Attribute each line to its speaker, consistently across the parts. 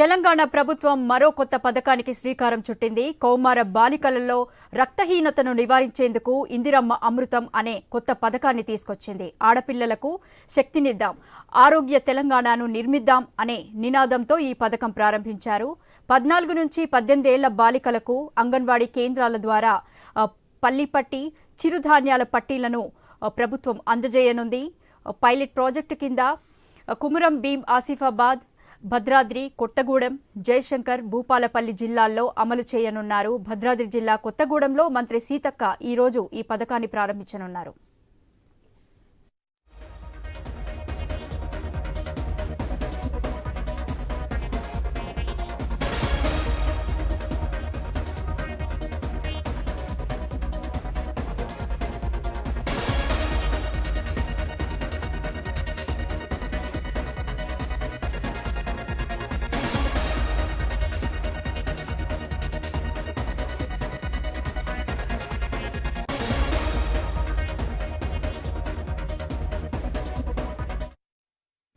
Speaker 1: తెలంగాణ ప్రభుత్వం మరో కొత్త పథకానికి శ్రీకారం చుట్టింది. కౌమార బాలికలలో రక్తహీనతను నివారించేందుకు ఇందిరమ్మ అమృతం అనే కొత్త పథకాన్ని తీసుకొచ్చింది. ఆడపిల్లలకు శక్తినిద్దాం, ఆరోగ్య తెలంగాణను నిర్మిద్దాం అనే నినాదంతో ఈ పథకం ప్రారంభించారు. 14 నుంచి 18 ఏళ్ల బాలికలకు అంగన్వాడీ కేంద్రాల ద్వారా పల్లిపట్టి, చిరుధాన్యాల పట్టీలను ప్రభుత్వం అందజేయనుంది. పైలట్ ప్రాజెక్టు కింద కుమురం భీం, ఆసిఫాబాద్, భద్రాద్రి, కొత్తగూడెం, జయశంకర్, భూపాలపల్లి జిల్లాల్లో అమలు చేయనున్నారు. భద్రాద్రి జిల్లా కొత్తగూడెంలో మంత్రి సీతక్క ఈ రోజు ఈ పథకాన్ని ప్రారంభించనున్నారు.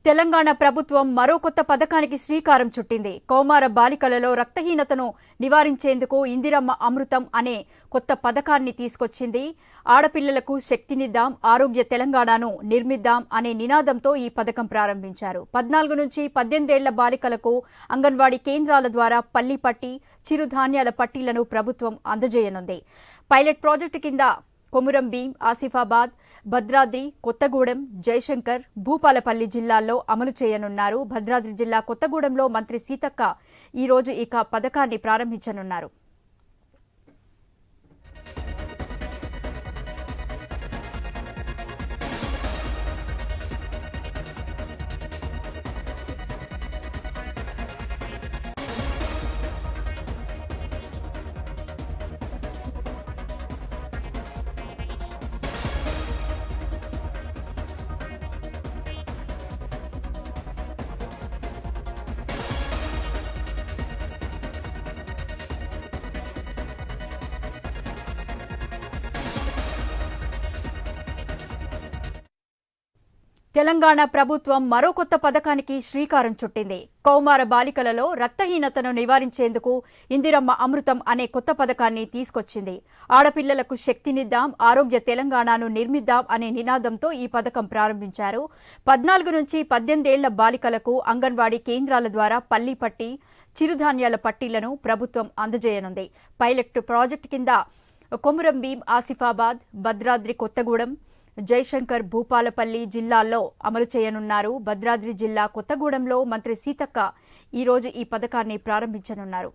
Speaker 1: తెలంగాణ ప్రభుత్వం మరో కొత్త పథకానికి శ్రీకారం చుట్టింది. కౌమార బాలికలలో రక్తహీనతను నివారించేందుకు ఇందిరమ్మ అమృతం అనే కొత్త పథకాన్ని తీసుకొచ్చింది. ఆడపిల్లలకు శక్తినిద్దాం, ఆరోగ్య తెలంగాణను నిర్మిద్దాం అనే నినాదంతో ఈ పథకం ప్రారంభించారు. 14 నుంచి 18 ఏళ్ల బాలికలకు అంగన్వాడీ కేంద్రాల ద్వారా పల్లిపట్టి, చిరుధాన్యాల పట్టీలను ప్రభుత్వం అందజేయనుంది. పైలట్ ప్రాజెక్టు కింద కొమురం భీం, ఆసిఫాబాద్, భద్రాద్రి, కొత్తగూడెం, జయశంకర్, భూపాలపల్లి జిల్లాల్లో అమలు చేయనున్నారు. భద్రాద్రి జిల్లా కొత్తగూడెంలో మంత్రి సీతక్క ఈ రోజు ఈ పథకాన్ని ప్రారంభించనున్నారు. తెలంగాణ ప్రభుత్వం మరో కొత్త పథకానికి శ్రీకారం చుట్టింది. కౌమార బాలికలలో రక్తహీనతను నివారించేందుకు ఇందిరమ్మ అమృతం అనే కొత్త పథకాన్ని తీసుకొచ్చింది. ఆడపిల్లలకు శక్తినిద్దాం, ఆరోగ్య తెలంగాణను నిర్మిద్దాం అనే నినాదంతో ఈ పథకం ప్రారంభించారు. 14 నుంచి 18 ఏళ్ల బాలికలకు అంగన్వాడీ కేంద్రాల ద్వారా పల్లిపట్టి, చిరుధాన్యాల పట్టీలను ప్రభుత్వం అందజేయనుంది. పైలట్ ప్రాజెక్టు కింద కొమురం భీం, ఆసిఫాబాద్, భద్రాద్రి, కొత్తగూడెం, జయశంకర్, భూపాలపల్లి జిల్లాల్లో అమలు చేయనున్నారు. భద్రాద్రి జిల్లా కొత్తగూడెంలో మంత్రి సీతక్క ఈ రోజు ఈ పథకాన్ని ప్రారంభించనున్నారు.